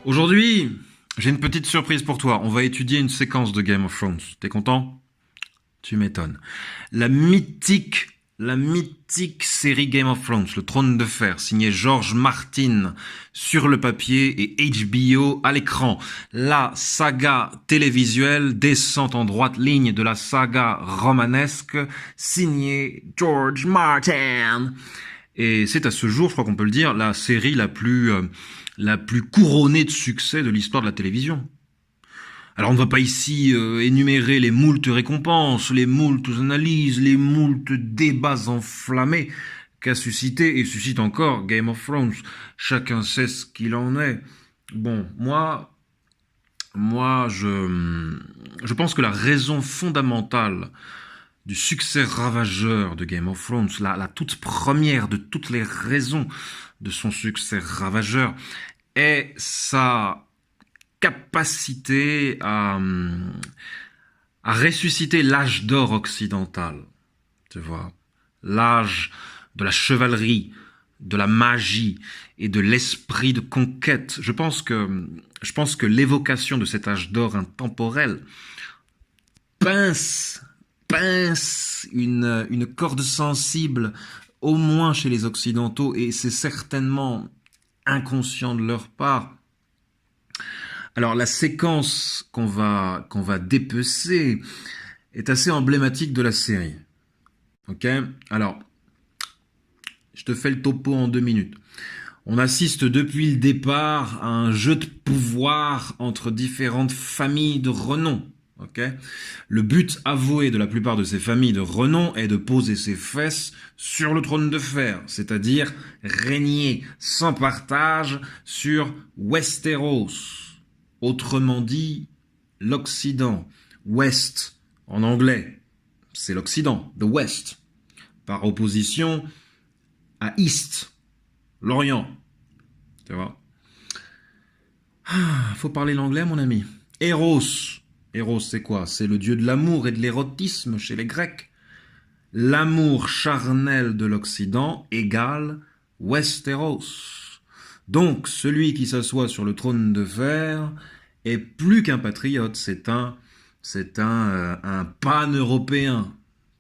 Aujourd'hui, j'ai une petite surprise pour toi. On va étudier une séquence de Game of Thrones. T'es content? Tu m'étonnes. La mythique série Game of Thrones, le Trône de Fer, signé George Martin sur le papier et HBO à l'écran. La saga télévisuelle descend en droite ligne de la saga romanesque signée George Martin. Et c'est à ce jour, je crois qu'on peut le dire, la série la plus couronnée de succès de l'histoire de la télévision. Alors on ne va pas ici énumérer les moultes récompenses, les moultes analyses, les moultes débats enflammés qu'a suscité et suscite encore Game of Thrones. Chacun sait ce qu'il en est. Bon, je pense que la raison fondamentale du succès ravageur de Game of Thrones, la toute première de toutes les raisons de son succès ravageur, est sa capacité à ressusciter l'âge d'or occidental, tu vois, l'âge de la chevalerie, de la magie et de l'esprit de conquête. Je pense que l'évocation de cet âge d'or intemporel pince, pince une corde sensible, au moins chez les Occidentaux, et c'est certainement inconscient de leur part. Alors la séquence qu'on va dépecer est assez emblématique de la série. Ok? Alors, je te fais le topo en 2 minutes. On assiste depuis le départ à un jeu de pouvoir entre différentes familles de renom. Okay. Le but avoué de la plupart de ces familles de renom est de poser ses fesses sur le trône de fer, c'est-à-dire régner sans partage sur Westeros. Autrement dit, l'Occident. West, en anglais, c'est l'Occident, the West. Par opposition à East, l'Orient. Tu vois? Faut parler l'anglais, mon ami. Eros. Eros, c'est quoi? C'est le dieu de l'amour et de l'érotisme chez les Grecs. L'amour charnel de l'Occident égale Westeros. Donc, celui qui s'assoit sur le trône de fer est plus qu'un patriote, c'est un pan-européen,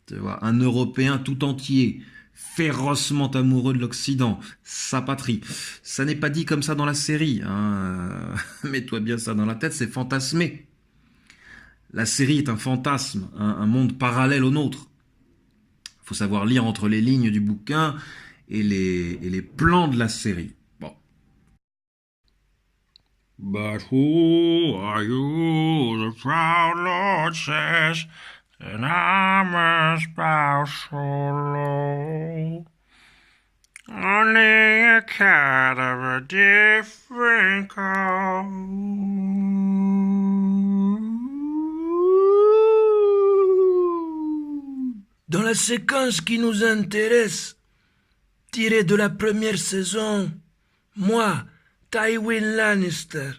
tu vois, un Européen tout entier, férocement amoureux de l'Occident, sa patrie. Ça n'est pas dit comme ça dans la série, hein. Mets-toi bien ça dans la tête, c'est fantasmé. La série est un fantasme, un monde parallèle au nôtre. Il faut savoir lire entre les lignes du bouquin et les plans de la série. Bon. But who are you? The proud Lord says, and I must bow so low. Only a cat of a different color. Dans la séquence qui nous intéresse, tirée de la première saison, moi, Tywin Lannister,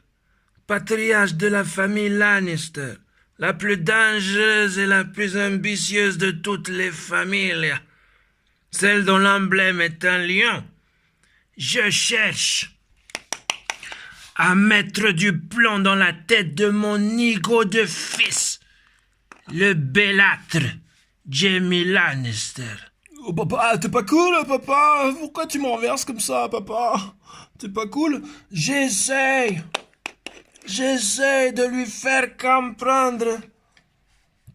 patriarche de la famille Lannister, la plus dangereuse et la plus ambitieuse de toutes les familles, celle dont l'emblème est un lion, je cherche à mettre du plomb dans la tête de mon nigo de fils, le bellâtre Jaime Lannister. Oh papa, t'es pas cool, papa? Pourquoi tu me renverses comme ça, papa? T'es pas cool? J'essaye de lui faire comprendre.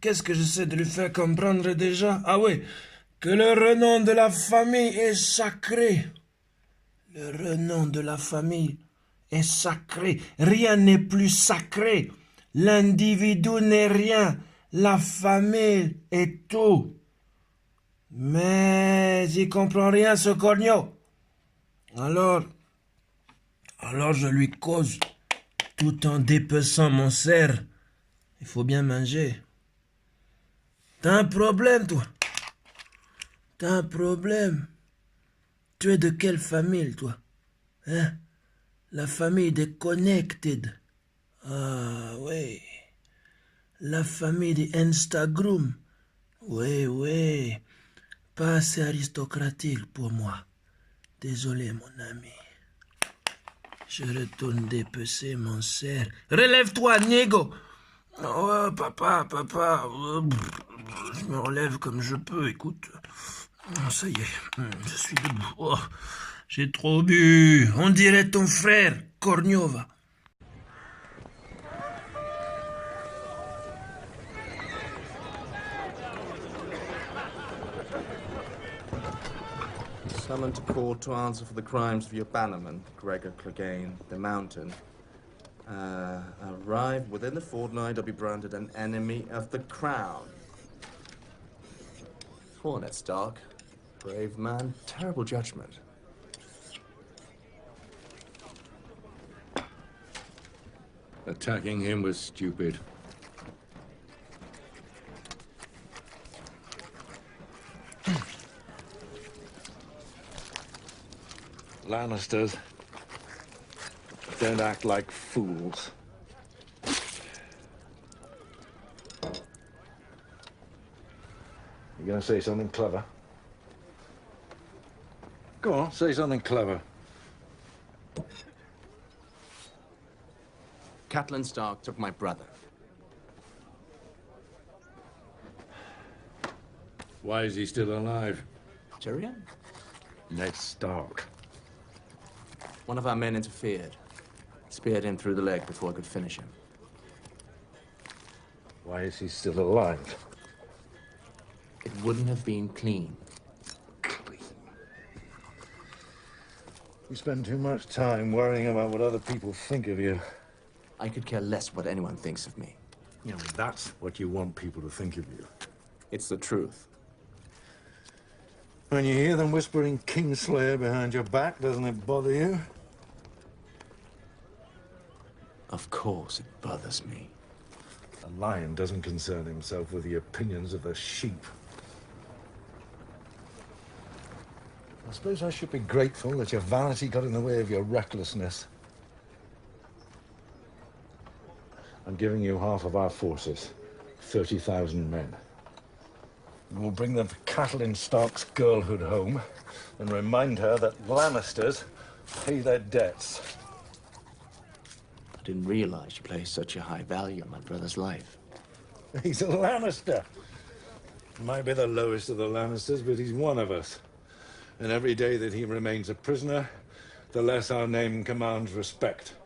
Qu'est-ce que j'essaie de lui faire comprendre déjà? Ah oui, que le renom de la famille est sacré. Le renom de la famille est sacré. Rien n'est plus sacré. L'individu n'est rien. La famille est tout. Mais il comprend rien, ce corneau. Alors je lui cause tout en dépeçant mon cerf. Il faut bien manger. T'as un problème, toi? T'as un problème? Tu es de quelle famille, toi? Hein? La famille des Connected. Ah, oui. La famille des Instagram. Oui. Pas assez aristocratique pour moi. Désolé, mon ami. Je retourne dépecer mon cerf. Relève-toi, Niego. Oh, papa. Je me relève comme je peux, écoute. Ça y est, je suis debout. Oh, j'ai trop bu. On dirait ton frère, Korniova. Summoned to court to answer for the crimes of your bannerman, Gregor Clegane, the Mountain. Arrived within the fortnight, I'll be branded an enemy of the crown. Hornet Stark, brave man, terrible judgment. Attacking him was stupid. Lannisters don't act like fools. You gonna say something clever? Go on, say something clever. Catelyn Stark took my brother. Why is he still alive? Tyrion? Ned Stark. One of our men interfered. Speared him through the leg before I could finish him. Why is he still alive? It wouldn't have been clean. Clean. You spend too much time worrying about what other people think of you. I could care less what anyone thinks of me. You know, that's what you want people to think of you. It's the truth. When you hear them whispering Kingslayer behind your back, doesn't it bother you? Of course it bothers me. A lion doesn't concern himself with the opinions of the sheep. I suppose I should be grateful that your vanity got in the way of your recklessness. I'm giving you half of our forces, 30,000 men. We'll bring them to Catelyn Stark's girlhood home and remind her that Lannisters pay their debts. I didn't realize you placed such a high value on my brother's life. He's a Lannister. Might be the lowest of the Lannisters, but he's one of us. And every day that he remains a prisoner, the less our name commands respect.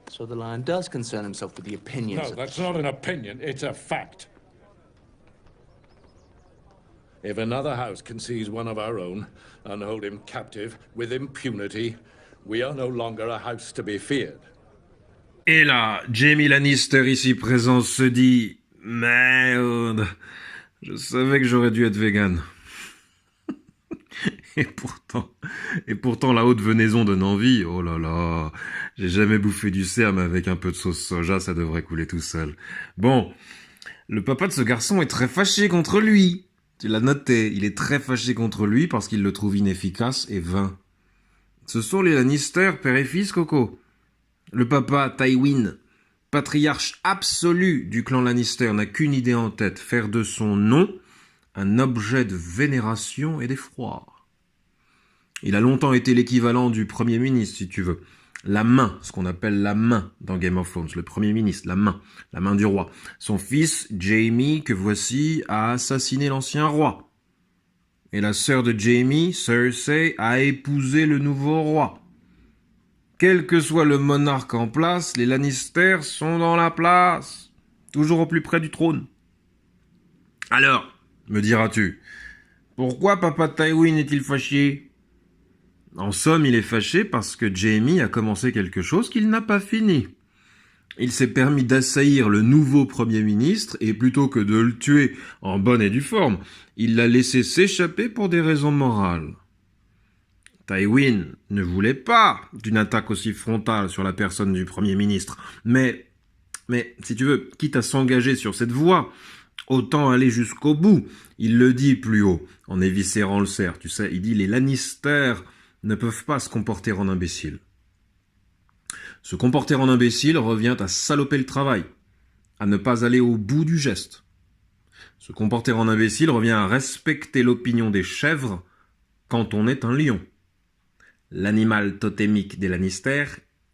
So the Lion does concern himself with the opinions of... No, that's not an opinion, it's a fact. If another house can seize one of our own and hold him captive with impunity, we are no longer a house to be feared. Et là, Jaime Lannister ici présent se dit « Merde, je savais que j'aurais dû être vegan. » Et pourtant la haute venaison donne envie. Oh là là, j'ai jamais bouffé du cerf, mais avec un peu de sauce soja, ça devrait couler tout seul. Bon, le papa de ce garçon est très fâché contre lui. Tu l'as noté, il est très fâché contre lui parce qu'il le trouve inefficace et vain. Ce sont les Lannister, père et fils, Coco. Le papa, Tywin, patriarche absolu du clan Lannister, n'a qu'une idée en tête, faire de son nom un objet de vénération et d'effroi. Il a longtemps été l'équivalent du Premier ministre, si tu veux. La main, ce qu'on appelle la main dans Game of Thrones, le Premier ministre, la main du roi. Son fils, Jaime, que voici, a assassiné l'ancien roi. Et la sœur de Jaime, Cersei, a épousé le nouveau roi. Quel que soit le monarque en place, les Lannister sont dans la place, toujours au plus près du trône. Alors, me diras-tu, pourquoi papa Tywin est-il fâché ? En somme, il est fâché parce que Jaime a commencé quelque chose qu'il n'a pas fini. Il s'est permis d'assaillir le nouveau Premier ministre et plutôt que de le tuer en bonne et due forme, il l'a laissé s'échapper pour des raisons morales. Tywin ne voulait pas d'une attaque aussi frontale sur la personne du Premier ministre, mais si tu veux, quitte à s'engager sur cette voie, autant aller jusqu'au bout. Il le dit plus haut, en éviscérant le cerf, tu sais, il dit « Les Lannister ne peuvent pas se comporter en imbéciles. » Se comporter en imbécile revient à saloper le travail, à ne pas aller au bout du geste. Se comporter en imbécile revient à respecter l'opinion des chèvres quand on est un lion. L'animal totémique des Lannister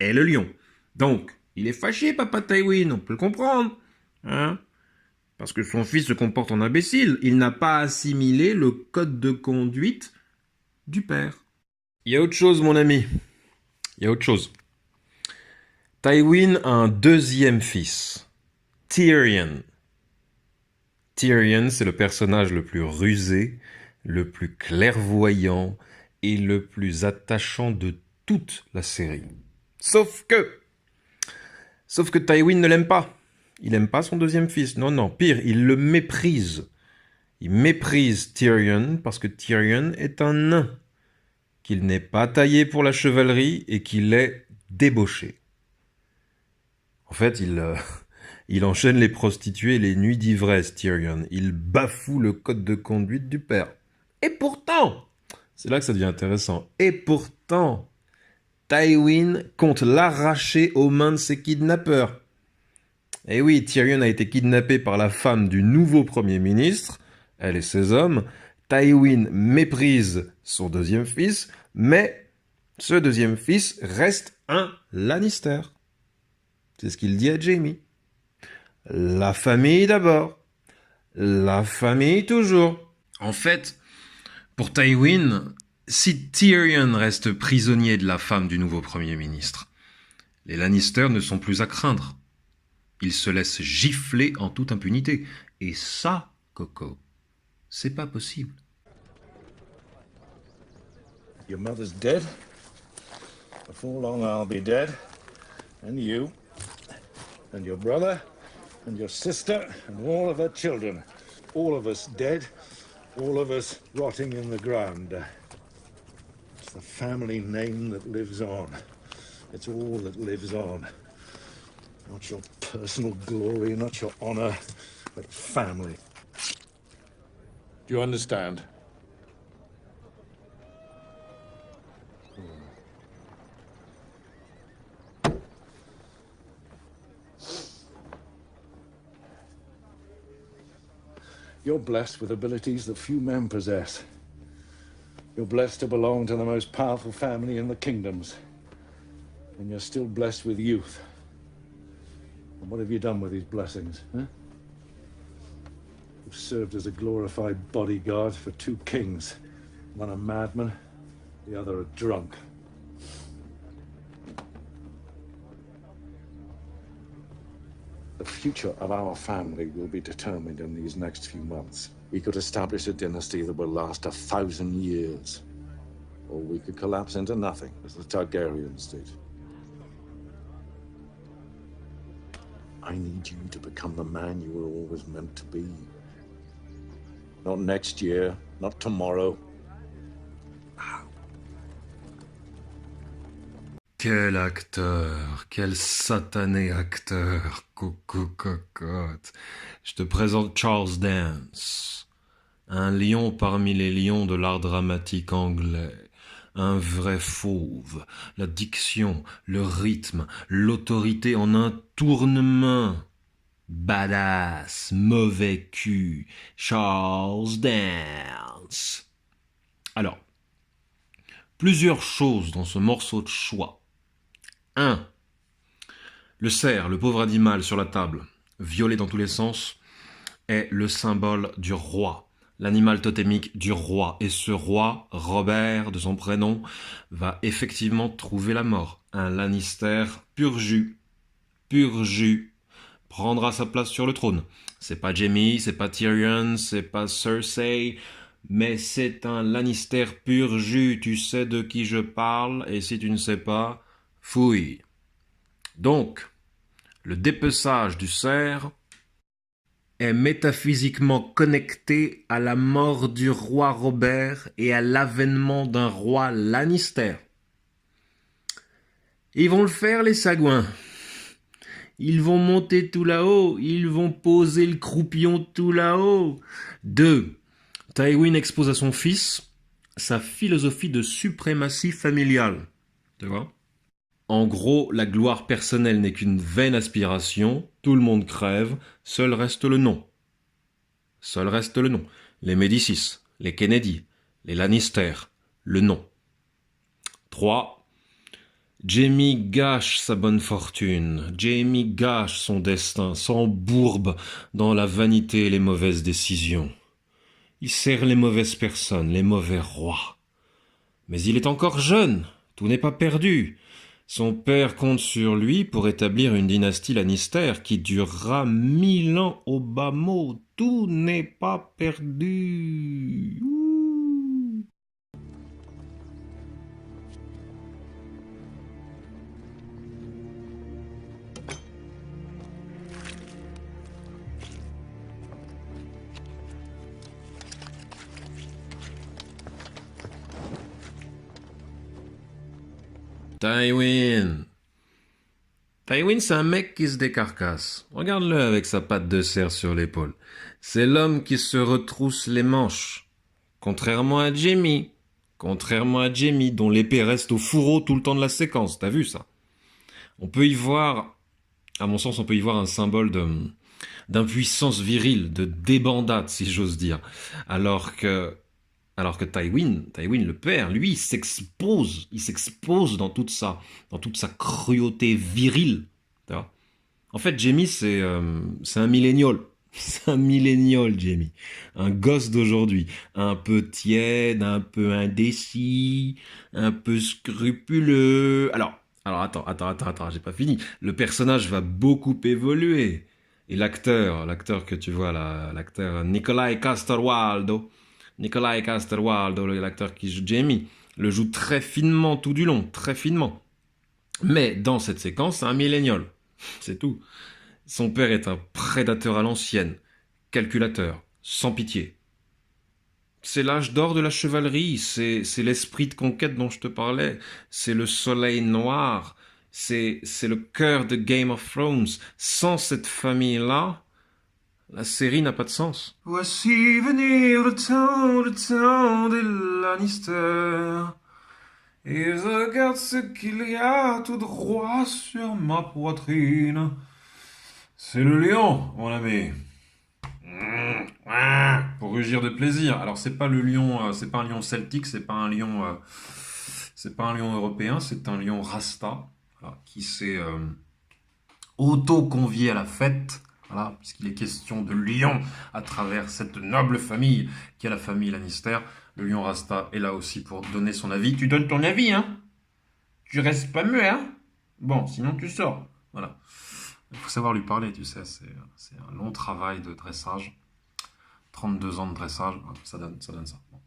est le lion. Donc, il est fâché, papa Tywin, on peut le comprendre. Hein? Parce que son fils se comporte en imbécile. Il n'a pas assimilé le code de conduite du père. Il y a autre chose, mon ami. Il y a autre chose. Tywin a un deuxième fils, Tyrion. Tyrion, c'est le personnage le plus rusé, le plus clairvoyant et le plus attachant de toute la série. Sauf que Tywin ne l'aime pas. Il n'aime pas son deuxième fils. Non, pire, il le méprise. Il méprise Tyrion parce que Tyrion est un nain, qu'il n'est pas taillé pour la chevalerie et qu'il est débauché. En fait, il enchaîne les prostituées et les nuits d'ivresse, Tyrion. Il bafoue le code de conduite du père. Et pourtant, c'est là que ça devient intéressant, et pourtant, Tywin compte l'arracher aux mains de ses kidnappeurs. Et oui, Tyrion a été kidnappé par la femme du nouveau Premier ministre, elle et ses hommes. Tywin méprise son deuxième fils, mais ce deuxième fils reste un Lannister. C'est ce qu'il dit à Jaime. La famille d'abord. La famille toujours. En fait, pour Tywin, si Tyrion reste prisonnier de la femme du nouveau Premier ministre, les Lannister ne sont plus à craindre. Ils se laissent gifler en toute impunité. Et ça, Coco, c'est pas possible. Your mother's dead. Before long I'll be dead. And you. And your brother. And your sister. And all of her children. All of us dead. All of us rotting in the ground. It's the family name that lives on. It's all that lives on. Not your personal glory, not your honor, but family. Do you understand? You're blessed with abilities that few men possess. You're blessed to belong to the most powerful family in the kingdoms. And you're still blessed with youth. And what have you done with these blessings, huh? You've served as a glorified bodyguard for two kings. One a madman, the other a drunk. The future of our family will be determined in these next few months. We could establish a dynasty that will last 1,000 years. Or we could collapse into nothing, as the Targaryens did. I need you to become the man you were always meant to be. Not next year, not tomorrow. Quel acteur, quel satané acteur, Coco Cocotte. Je te présente Charles Dance, un lion parmi les lions de l'art dramatique anglais, un vrai fauve, la diction, le rythme, l'autorité en un tournement. Badass, mauvais cul, Charles Dance. Alors, plusieurs choses dans ce morceau de choix. 1. Le cerf, le pauvre animal sur la table, violet dans tous les sens, est le symbole du roi, l'animal totémique du roi. Et ce roi, Robert, de son prénom, va effectivement trouver la mort. Un Lannister pur jus, prendra sa place sur le trône. C'est pas Jaime, c'est pas Tyrion, c'est pas Cersei, mais c'est un Lannister pur jus. Tu sais de qui je parle, et si tu ne sais pas, fouille. Donc, le dépeçage du cerf est métaphysiquement connecté à la mort du roi Robert et à l'avènement d'un roi Lannister. Ils vont le faire, les sagouins. Ils vont monter tout là-haut, ils vont poser le croupion tout là-haut. 2. Tywin expose à son fils sa philosophie de suprématie familiale. Tu vois ? En gros, la gloire personnelle n'est qu'une vaine aspiration, tout le monde crève, seul reste le nom. Seul reste le nom. Les Médicis, les Kennedy, les Lannister, le nom. 3. Jaime gâche sa bonne fortune, Jaime gâche son destin, s'embourbe dans la vanité et les mauvaises décisions. Il sert les mauvaises personnes, les mauvais rois. Mais il est encore jeune, tout n'est pas perdu. Son père compte sur lui pour établir une dynastie Lannister qui durera 1000 ans au bas mot. Tout n'est pas perdu. Ouh. Tywin. Tywin, c'est un mec qui se décarcasse. Regarde-le avec sa patte de cerf sur l'épaule. C'est l'homme qui se retrousse les manches. Contrairement à Jaime. Contrairement à Jaime, dont l'épée reste au fourreau tout le temps de la séquence. T'as vu ça? On peut y voir, à mon sens, on peut y voir un symbole d'impuissance virile, de débandade, si j'ose dire. Alors que Tywin le père, lui, il s'expose dans toute sa cruauté virile. Tu vois. En fait, Jaime, c'est un millénial. C'est un millénial, Jaime. Un gosse d'aujourd'hui. Un peu tiède, un peu indécis, un peu scrupuleux. Alors, attends, j'ai pas fini. Le personnage va beaucoup évoluer. Et l'acteur que tu vois là, l'acteur Nikolai Coster-Waldau, l'acteur qui joue Jaime, le joue très finement tout du long, très finement. Mais dans cette séquence, c'est un millénial. C'est tout. Son père est un prédateur à l'ancienne, calculateur, sans pitié. C'est l'âge d'or de la chevalerie, c'est l'esprit de conquête dont je te parlais, c'est le soleil noir, c'est le cœur de Game of Thrones. Sans cette famille-là, la série n'a pas de sens. Voici venir le temps des Lannister. Et je regarde ce qu'il y a tout droit sur ma poitrine. C'est le lion, mon ami. Pour rugir de plaisir. Alors c'est pas le lion, c'est pas un lion celtique, c'est pas un lion européen, c'est un lion Rasta, voilà, qui s'est auto-convié à la fête. Voilà, puisqu'il est question de lion à travers cette noble famille qui est la famille Lannister. Le lion Rasta est là aussi pour donner son avis. Tu donnes ton avis, hein? Tu restes pas muet, hein? Bon, sinon tu sors. Voilà. Il faut savoir lui parler, tu sais. C'est un long travail de dressage. 32 ans de dressage, ça donne ça. Bon.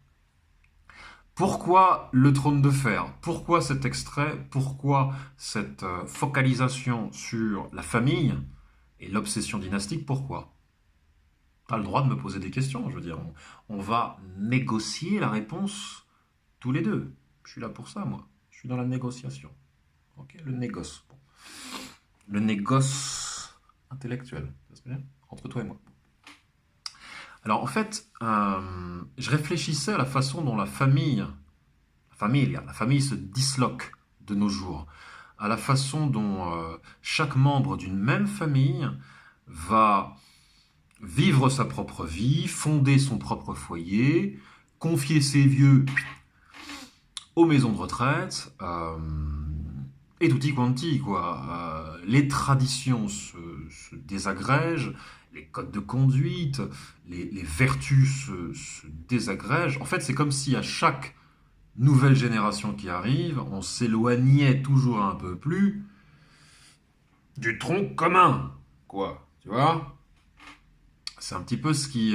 Pourquoi le trône de fer? Pourquoi cet extrait? Pourquoi cette focalisation sur la famille et l'obsession dynastique? Pourquoi? T'as le droit de me poser des questions, je veux dire. On va négocier la réponse tous les deux. Je suis là pour ça, moi. Je suis dans la négociation. Ok, le négoce. Bon. Le négoce intellectuel. Ça se fait bien entre toi et moi. Alors, en fait, je réfléchissais à la façon dont la famille se disloque de nos jours. À la façon dont chaque membre d'une même famille va vivre sa propre vie, fonder son propre foyer, confier ses vieux aux maisons de retraite, et tutti quanti, quoi. Les traditions se désagrègent, les codes de conduite, les vertus se désagrègent. En fait, c'est comme si à chaque nouvelle génération qui arrive, on s'éloignait toujours un peu plus du tronc commun, quoi. Tu vois? C'est un petit peu ce qui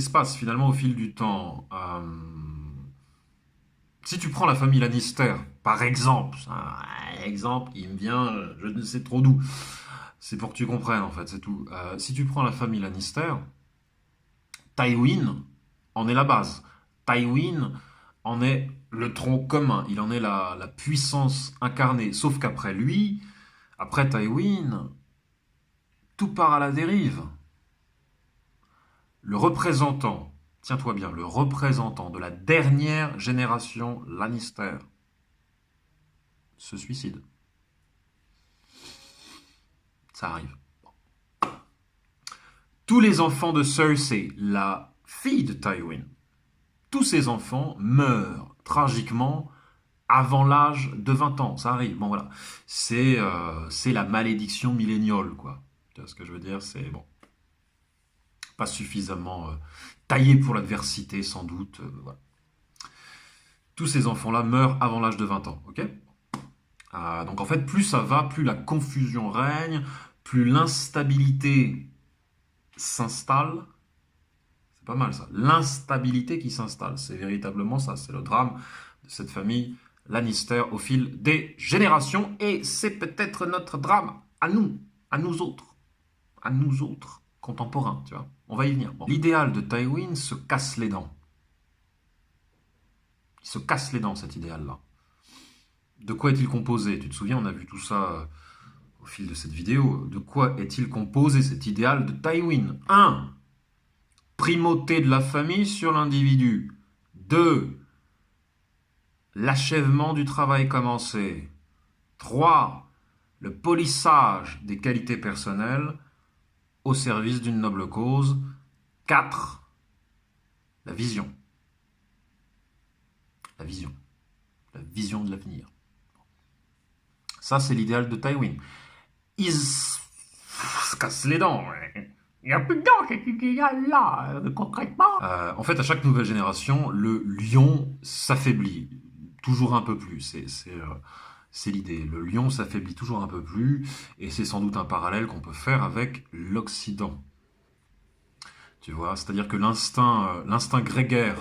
se passe finalement au fil du temps. Si tu prends la famille Lannister, par exemple, un exemple qui me vient, je ne sais trop d'où. C'est pour que tu comprennes en fait, c'est tout. Si tu prends la famille Lannister, Tywin en est la base. Tywin en est le tronc commun, il en est la puissance incarnée. Sauf qu'après lui, après Tywin, tout part à la dérive. Le représentant, tiens-toi bien, le représentant de la dernière génération Lannister se suicide. Ça arrive. Tous les enfants de Cersei, la fille de Tywin, tous ces enfants meurent tragiquement avant l'âge de 20 ans. Ça arrive, bon voilà. C'est la malédiction milléniale, quoi. Tu vois ce que je veux dire? C'est bon, pas suffisamment taillé pour l'adversité, sans doute. Voilà. Tous ces enfants-là meurent avant l'âge de 20 ans, ok? Donc en fait, plus ça va, plus la confusion règne, plus l'instabilité s'installe. C'est pas mal ça. L'instabilité qui s'installe, c'est véritablement ça. C'est le drame de cette famille Lannister au fil des générations. Et c'est peut-être notre drame à nous autres contemporains, tu vois. On va y venir. Bon. L'idéal de Tywin se casse les dents. Il se casse les dents, cet idéal-là. De quoi est-il composé? Tu te souviens, on a vu tout ça au fil de cette vidéo. De quoi est-il composé, cet idéal de Tywin? 1. Primauté de la famille sur l'individu. 2. L'achèvement du travail commencé. 3. Le polissage des qualités personnelles au service d'une noble cause. 4. La vision. La vision. La vision de l'avenir. Ça, c'est l'idéal de Tywin. Il se casse les dents. Il n'y a plus de dents, cet idéal-là, concrètement. En fait, à chaque nouvelle génération, le lion s'affaiblit. Toujours un peu plus. C'est l'idée. Le lion s'affaiblit toujours un peu plus. Et c'est sans doute un parallèle qu'on peut faire avec l'Occident. Tu vois, c'est-à-dire que l'instinct grégaire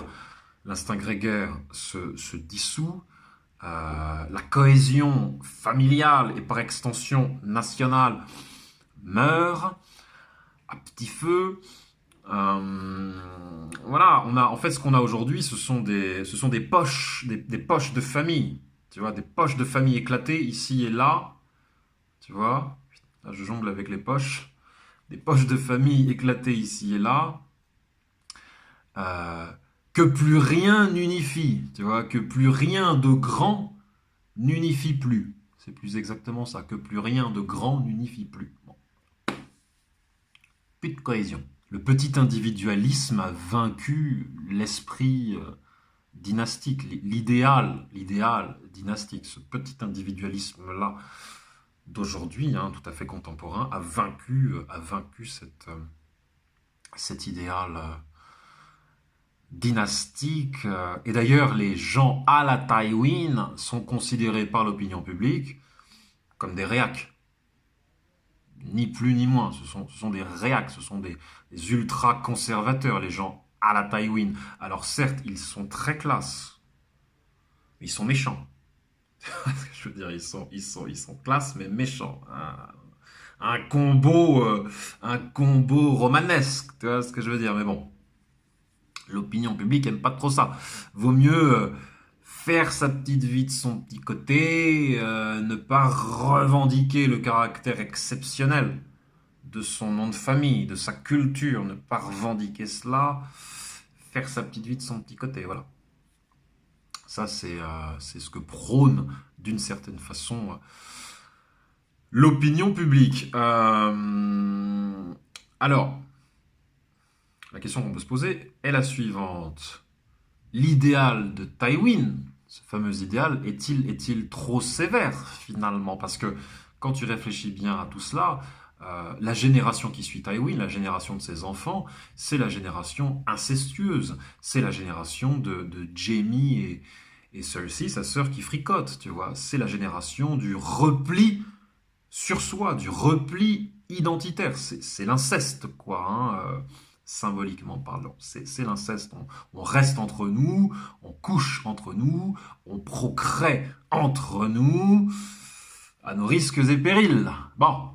se dissout. La cohésion familiale et par extension nationale meurt à petit feu. Voilà, en fait ce qu'on a aujourd'hui, ce sont des poches, des poches de famille. Tu vois, des poches de famille éclatées ici et là. Tu vois, là je jongle avec les poches. Des poches de famille éclatées ici et là. Que plus rien n'unifie, tu vois, que plus rien de grand n'unifie plus. C'est plus exactement ça, que plus rien de grand n'unifie plus. Bon. Plus de cohésion. Le petit individualisme a vaincu l'esprit dynastique, l'idéal dynastique. Ce petit individualisme-là d'aujourd'hui, tout à fait contemporain, a vaincu cet idéal dynastique. Et d'ailleurs, les gens à la Tywin sont considérés par l'opinion publique comme des réacs. Ni plus ni moins. Ce sont des réacs, ce sont des ultra-conservateurs, les gens à la Tywin. Alors certes, ils sont très classe, mais ils sont méchants. Je veux dire, ils sont classe, mais méchants. Un combo romanesque, tu vois ce que je veux dire, mais bon. L'opinion publique n'aime pas trop ça. Vaut mieux faire sa petite vie de son petit côté, ne pas revendiquer le caractère exceptionnel de son nom de famille, de sa culture, ne pas revendiquer cela, faire sa petite vie de son petit côté, voilà. Ça, c'est ce que prône, d'une certaine façon, l'opinion publique. Alors, la question qu'on peut se poser est la suivante. L'idéal de Tywin, ce fameux idéal, est-il trop sévère finalement? Parce que quand tu réfléchis bien à tout cela, la génération qui suit Tywin, la génération de ses enfants, c'est la génération incestueuse. C'est la génération de Jaime et Cersei, sa sœur, qui fricote, tu vois. C'est la génération du repli sur soi, du repli identitaire. C'est l'inceste, quoi, symboliquement parlant. C'est l'inceste. On reste entre nous, on couche entre nous, on procrée entre nous, à nos risques et périls. Bon,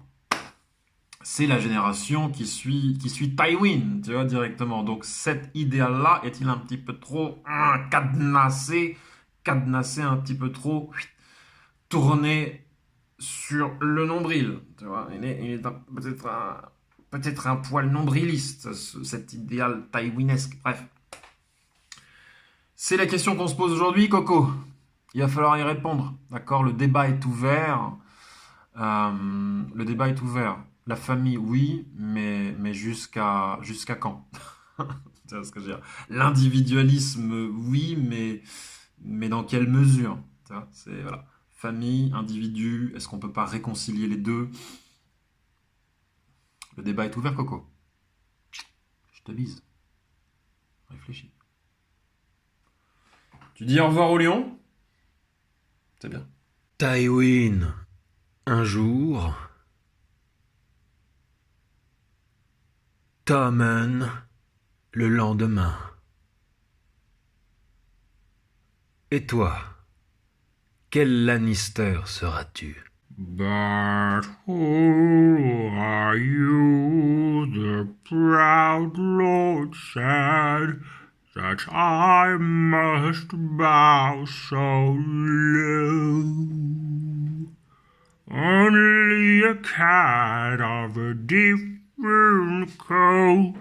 c'est la génération qui suit Tywin, tu vois, directement. Donc cet idéal-là est-il un petit peu trop cadenassé un petit peu trop tourné sur le nombril, tu vois. Il est peut-être un poil nombriliste, cet idéal tywinnesque. Bref. C'est la question qu'on se pose aujourd'hui, Coco. Il va falloir y répondre. D'accord? Le débat est ouvert. La famille, oui, mais jusqu'à quand? Tu vois ce que je veux dire? L'individualisme, oui, mais dans quelle mesure? C'est voilà. Famille, individu, est-ce qu'on peut pas réconcilier les deux? Le débat est ouvert, Coco. Je te bise. Réfléchis. Tu dis au revoir au lion? C'est bien. Tywin, un jour. Tommen, le lendemain. Et toi, quel Lannister seras-tu? But who are you? The proud lord said that I must bow so low. Only a cat of a different coat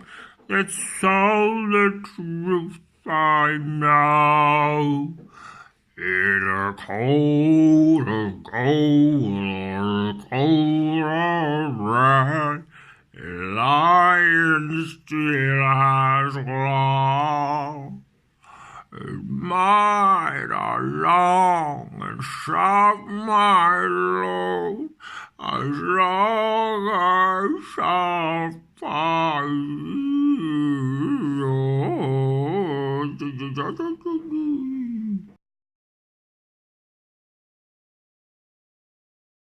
that's all the truth I know. In a coat of gold or a coat of red, a lion still has claws. It might are long and sharp, my lord, as long as I find you.